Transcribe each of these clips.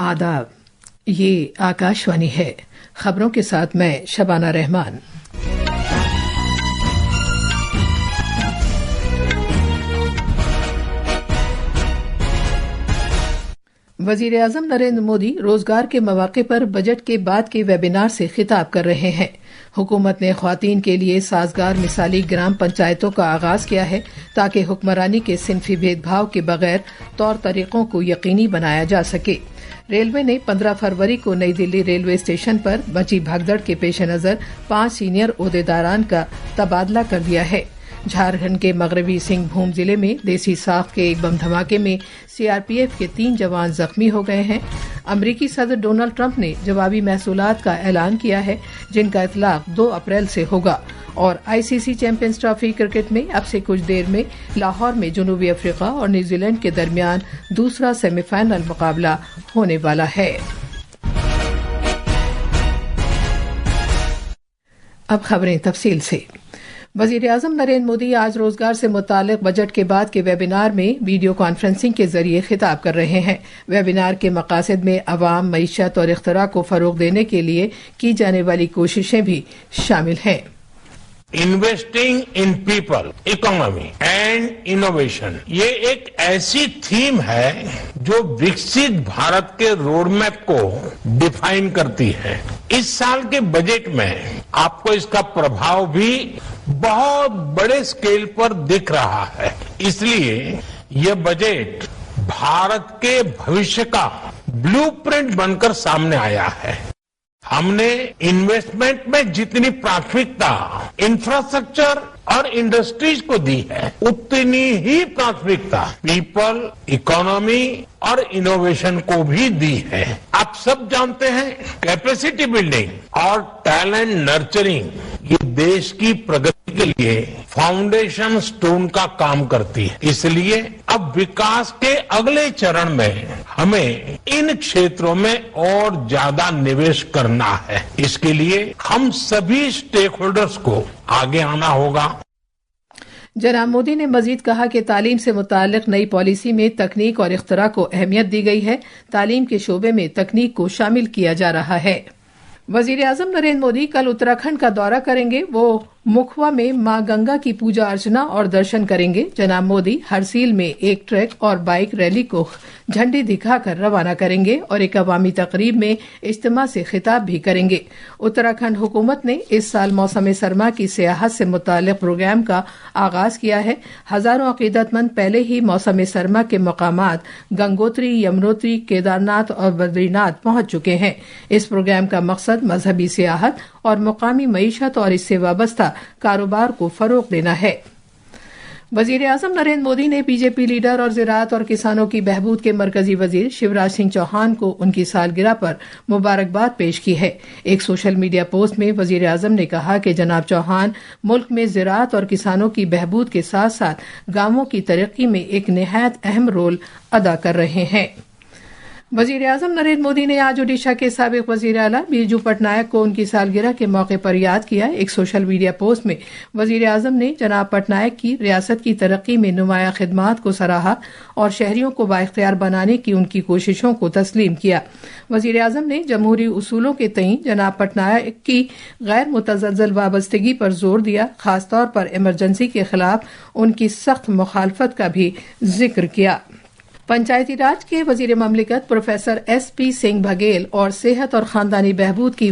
आदाब, ये आकाशवाणी है। खबरों के साथ मैं शबाना रहमान। वजीर आजम नरेंद्र मोदी रोजगार के मौके पर बजट के बाद के वेबिनार से खिताब कर रहे हैं। हुकूमत ने ख्वातीन के लिए साजगार मिसाली ग्राम पंचायतों का आगाज किया है ताकि हुक्मरानी के सिनफी भेदभाव के बगैर तौर तरीकों को यकीनी बनाया जा सके। रेलवे ने 15 फरवरी को नई दिल्ली रेलवे स्टेशन पर मची भगदड़ के पेश नजर 5 सीनियर ओहदेदारान का तबादला कर दिया है। झारखंड के मगरबी सिंहभूम जिले में देसी साख के एक बम धमाके में सीआरपीएफ के 3 जवान जख्मी हो गए हैं। अमरीकी सदर डोनाल्ड ट्रंप ने जवाबी महसूलात का ऐलान किया है जिनका इतलाक 2 अप्रैल से होगा। और आईसीसी चैंपियंस ट्रॉफी क्रिकेट में अब से कुछ देर में लाहौर में जनूबी अफ्रीका और न्यूजीलैंड के दरमियान दूसरा सेमीफाइनल मुकाबला होने वाला है। अब खबरें तफसील से। वजीर आजम नरेंद्र मोदी आज रोजगार से मुतालिक बजट के बाद के वेबिनार में वीडियो कॉन्फ्रेंसिंग के जरिए खिताब कर रहे हैं। वेबिनार के मकासद में अवाम, मईशत और इख्तरा को फरोग देने के लिए की जाने वाली कोशिशें भी शामिल हैं। Investing in people, economy and innovation, ये एक ऐसी थीम है जो विकसित भारत के रोड मैप को डिफाइन करती है। इस साल के बजट में आपको इसका प्रभाव भी बहुत बड़े स्केल पर दिख रहा है। इसलिए यह बजट भारत के भविष्य का ब्लूप्रिंट बनकर सामने आया है। हमने इन्वेस्टमेंट में जितनी प्राथमिकता इंफ्रास्ट्रक्चर और इंडस्ट्रीज को दी है, उतनी ही प्राथमिकता पीपल, इकोनॉमी और इनोवेशन को भी दी है। आप सब जानते हैं कैपेसिटी बिल्डिंग और टैलेंट नर्चरिंग ये देश की प्रगति के लिए फाउंडेशन स्टोन का काम करती है। इसलिए अब विकास के अगले चरण में हमें इन क्षेत्रों में और ज्यादा निवेश करना है। इसके लिए हम सभी स्टेक होल्डर्स को आगे आना होगा। जनाब मोदी ने मजीद कहा कि तालीम से मुतालिक नई पॉलिसी में तकनीक और इख्तरा को अहमियत दी गई है। तालीम के शोबे में तकनीक को शामिल किया जा रहा है। वजीर आजम नरेंद्र मोदी कल उत्तराखंड का दौरा करेंगे। वो मुखवा में मां गंगा की पूजा अर्चना और दर्शन करेंगे। जनाब मोदी हरसील में एक ट्रक और बाइक रैली को झंडी दिखाकर रवाना करेंगे और एक अवामी तकरीब में इज्तिमा से खिताब भी करेंगे। उत्तराखंड हुकूमत ने इस साल मौसम सरमा की सियाहत से मुतालिक प्रोग्राम का आगाज किया है। हजारों अकीदतमंद पहले ही मौसम सरमा के मकामात गंगोत्री, यमुनोत्री, केदारनाथ और बद्रीनाथ पहुंच चुके हैं। इस प्रोग्राम का मकसद मजहबी सियाहत और मुकामी मईशत और इससे वाबस्ता कारोबार को फरोग देना है। वजीर आजम नरेंद्र मोदी ने बीजेपी लीडर और ज़राअत और किसानों की बहबूद के मरकजी वजीर शिवराज सिंह चौहान को उनकी सालगिरह पर मुबारकबाद पेश की है। एक सोशल मीडिया पोस्ट में वजीर आजम ने कहा कि जनाब चौहान मुल्क में ज़राअत और किसानों की बहबूद के साथ साथ गांवों की तरक्की में एक निहायत अहम रोल अदा कर रहे हैं। वजीर आजम नरेंद्र मोदी ने आज ओडिशा के साबिक वजीर आला बिरजू पटनायक को उनकी सालगिरह के मौके पर याद किया। एक सोशल मीडिया पोस्ट में वजीर आजम ने जनाब पटनायक की रियासत की तरक्की में नुमाया खिदमात को सराहा और शहरियों को बाइख्तियार बनाने की उनकी कोशिशों को तस्लीम किया। वजीर आजम ने जमहूरी उसूलों के तईं जनाब पटनायक की गैर मुतज़ल्ज़ल वाबस्तगी पर जोर दिया। खासतौर पर इमरजेंसी के खिलाफ उनकी सख्त मुखालफत का भी जिक्र किया। पंचायती राज के वजीर ममलिकत प्रोफेसर SP सिंह बघेल और सेहत और खानदानी बहबूद की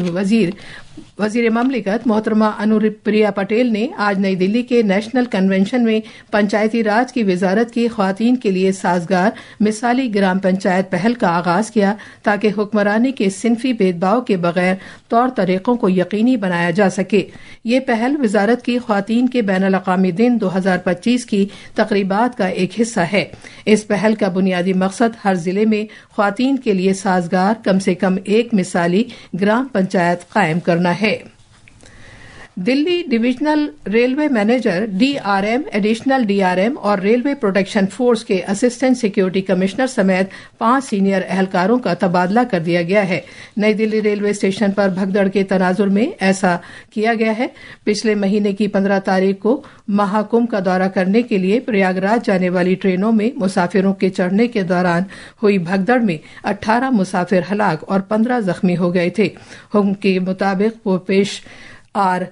वजीर ममलिकत मोहतरमा अनुप्रिया पटेल ने आज नई दिल्ली के नेशनल कन्वेंशन में पंचायती राज की वजारत की ख्वातीन के लिए साजगार मिसाली ग्राम पंचायत पहल का आगाज किया ताकि हुक्मरानी के सिनफी भेदभाव के बगैर तौर तरीकों को यकीनी बनाया जा सके। ये पहल वजारत की ख्वातीन के बैनुल-अक़वामी दिन 2025 की तकरीबात का एक हिस्सा है। इस पहल का बुनियादी मकसद हर जिले में ख्वातीन के लिए साजगार कम से कम एक मिसाली ग्राम पंचायत कायम करना है। Delhi divisional railway manager DRM, additional DRM और रेलवे प्रोटेक्शन फोर्स के असिस्टेंट सिक्योरिटी कमिश्नर समेत 5 सीनियर एहलकारों का तबादला कर दिया गया है। नई दिल्ली रेलवे स्टेशन पर भगदड़ के तनाजुर में ऐसा किया गया है। पिछले महीने की 15 तारीख को महाकुंभ का दौरा करने के लिए प्रयागराज जाने वाली ट्रेनों में मुसाफिरों के चढ़ने के दौरान हुई भगदड़ में 18 मुसाफिर हलाक और 15 जख्मी हो गए थे। हुक्म के मुताबिक भूपेश आर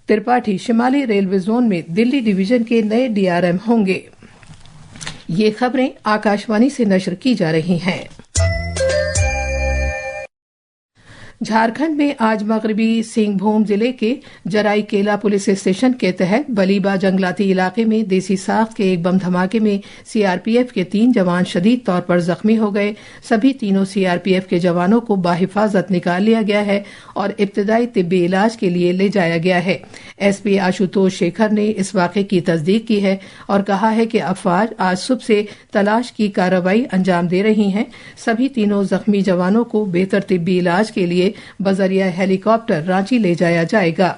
त्रिपाठी शिमाली रेलवे जोन में दिल्ली डिवीजन के नए डीआरएम होंगे। ये खबरें आकाशवाणी से नशर की जा रही हैं। झारखंड में आज मगरबी सिंहभूम जिले के जराईकेला पुलिस स्टेशन के तहत बलीबा जंगलाती इलाके में देसी साख्त के एक बम धमाके में सीआरपीएफ के 3 जवान शदीद तौर पर जख्मी हो गए। सभी तीनों सीआरपीएफ के जवानों को बाहिफाजत निकाल लिया गया है और इब्तदाई तिब्बी इलाज के लिए ले जाया गया है। एसपी आशुतोष शेखर ने इस वाक़े की तस्दीक की है और कहा है कि अफवाज आज सुबह से तलाश की कार्रवाई अंजाम दे रही हैं। सभी तीनों जख्मी जवानों को बेहतर तिब्बी इलाज के लिए बजरिया हेलीकॉप्टर रांची ले जाया जाएगा।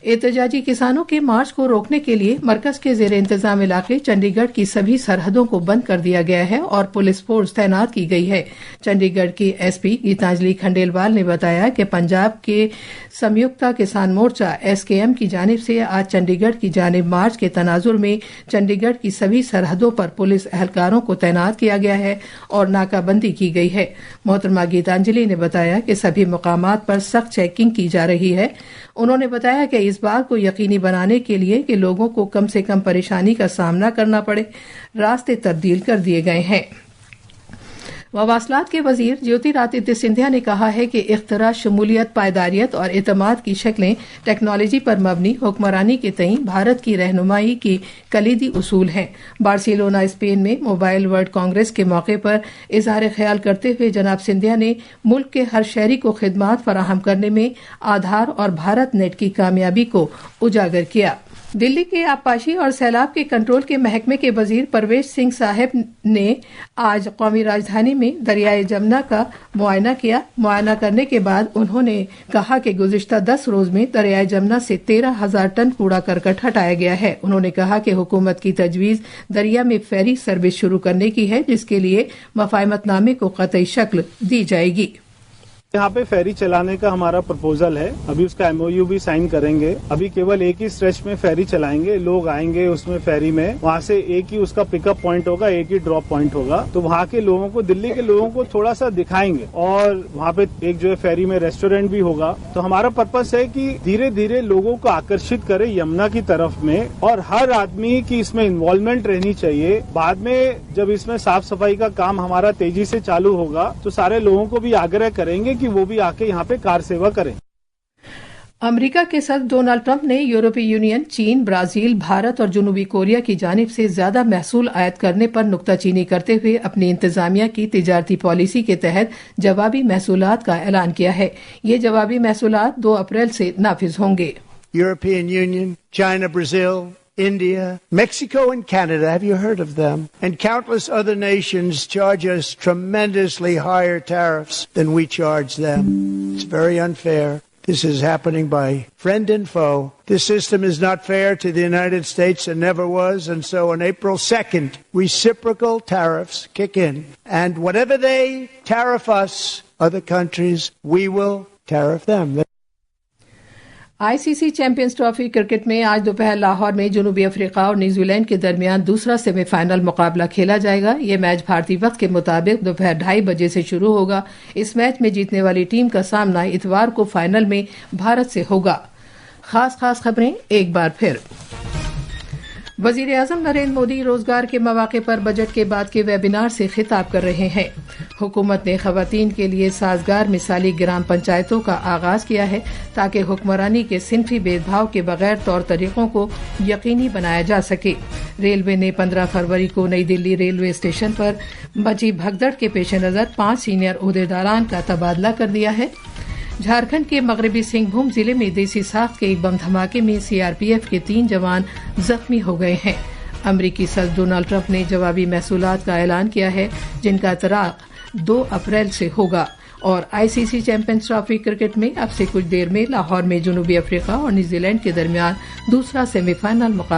एहतजाजी किसानों के मार्च को रोकने के लिए मरकज के जेर इंतजाम इलाके चंडीगढ़ की सभी सरहदों को बंद कर दिया गया है और पुलिस फोर्स तैनात की गई है। चंडीगढ़ की एसपी गीतांजलि खंडेलवाल ने बताया कि पंजाब के संयुक्ता किसान मोर्चा एसकेएम की जानिब से आज चंडीगढ़ की जानिब मार्च के तनाजुर में चंडीगढ़ की सभी सरहदों पर पुलिस एहलकारों को तैनात किया गया है और नाकाबंदी की गई है। मोहतरमा गीतांजलि ने बताया कि सभी मुकामात पर सख्त चेकिंग की जा रही है। उन्होंने बताया कि इस बात को यकीनी बनाने के लिए कि लोगों को कम से कम परेशानी का सामना करना पड़े, रास्ते तब्दील कर दिए गए हैं। मवासलात के वजीर ज्योतिरादित्य सिंधिया ने कहा है कि इख्तरा, शमूलियत, पायदारियत और एतमाद की शक्लें टेक्नोलॉजी पर मबनी हुक्मरानी के तईं भारत की रहनुमाई की कलीदी उसूल हैं। बार्सिलोना स्पेन में मोबाइल वर्ल्ड कांग्रेस के मौके पर इजहार ख्याल करते हुए जनाब सिंधिया ने मुल्क के हर शहरी को खिदमात फराहम करने में आधार और भारत नेट की कामयाबी को उजागर किया। दिल्ली के आबपाशी और सैलाब के कंट्रोल के महकमे के वजीर परवेश सिंह साहिब ने आज कौमी राजधानी में दरियाए जमुना का मुआयना किया। मुआयना करने के बाद उन्होंने कहा कि गुज़िश्ता 10 रोज में दरियाए जमुना से 13,000 टन कूड़ा करकट हटाया गया है। उन्होंने कहा कि हुकूमत की तजवीज दरिया में फेरी सर्विस शुरू करने की है, जिसके लिए मफाहमतनामे को कतई शक्ल दी जाएगी। यहाँ पे फेरी चलाने का हमारा प्रपोजल है। अभी उसका एमओयू भी साइन करेंगे। अभी केवल एक ही स्ट्रेच में फेरी चलाएंगे। लोग आएंगे उसमें फेरी में, वहाँ से एक ही उसका पिकअप पॉइंट होगा, एक ही ड्रॉप पॉइंट होगा। तो वहाँ के लोगों को, दिल्ली के लोगों को थोड़ा सा दिखाएंगे और वहाँ पे एक जो है फेरी में रेस्टोरेंट भी होगा। तो हमारा पर्पस है कि धीरे धीरे लोगों को आकर्षित करे यमुना की तरफ में, और हर आदमी की इसमें इन्वॉल्वमेंट रहनी चाहिए। बाद में जब इसमें साफ सफाई का काम हमारा तेजी से चालू होगा तो सारे लोगों को भी आग्रह करेंगे कि वो भी आके यहाँ पे कार सेवा करें। अमेरिका के सदर डोनाल्ड ट्रंप ने यूरोपीय यूनियन, चीन, ब्राजील, भारत और जनूबी कोरिया की जानिब से ज्यादा महसूल आयात करने पर नुक्ताचीनी करते हुए अपनी इंतजामिया की तिजारती पॉलिसी के तहत जवाबी महसूलात का ऐलान किया है। ये जवाबी महसूलात 2 अप्रैल से नाफिज होंगे। European Union, China, Brazil, India, Mexico and Canada, have you heard of them? And countless other nations charge us tremendously higher tariffs than we charge them. It's very unfair. This is happening by friend and foe. This system is not fair to the United States and never was. And so on April 2nd, reciprocal tariffs kick in. And whatever they tariff us, other countries, we will tariff them. ICC champions trophy cricket में आज दोपहर लाहौर में जनूबी Africa और New Zealand के दरमियान दूसरा semifinal मुकाबला खेला जाएगा। यह मैच भारतीय वक्त के मुताबिक दोपहर 2:30 बजे से शुरू होगा। इस मैच में जीतने वाली टीम का सामना इतवार को फाइनल में भारत से होगा। खास खबरें एक बार फिर। वजीर आजम नरेंद्र मोदी रोजगार के मौके पर बजट के बाद के वेबिनार से खिताब कर रहे हैं। हुकूमत ने खवातीन के लिए साजगार मिसाली ग्राम पंचायतों का आगाज किया है ताकि हुक्मरानी के सिनफी भेदभाव के बगैर तौर तरीकों को यकीनी बनाया जा सके। रेलवे ने 15 फरवरी को नई दिल्ली रेलवे स्टेशन पर मची भगदड़ के पेश नजर 5 सीनियर ओहदेदारान का तबादला कर दिया है। झारखंड के मगरबी सिंहभूम जिले में देसी साख्त के एक बम धमाके में सीआरपीएफ के 3 जवान जख्मी हो गए हैं। अमरीकी सदर डोनाल्ड ट्रंप ने जवाबी महसूलात का ऐलान किया है, जिनका तराक 2 अप्रैल से होगा। اور ICC چیمپئنز ٹرافی کرکٹ میں اب سے کچھ دیر میں لاہور میں جنوبی افریقہ اور نیوزی لینڈ کے درمیان دوسرا سیمی فائنل مقابلہ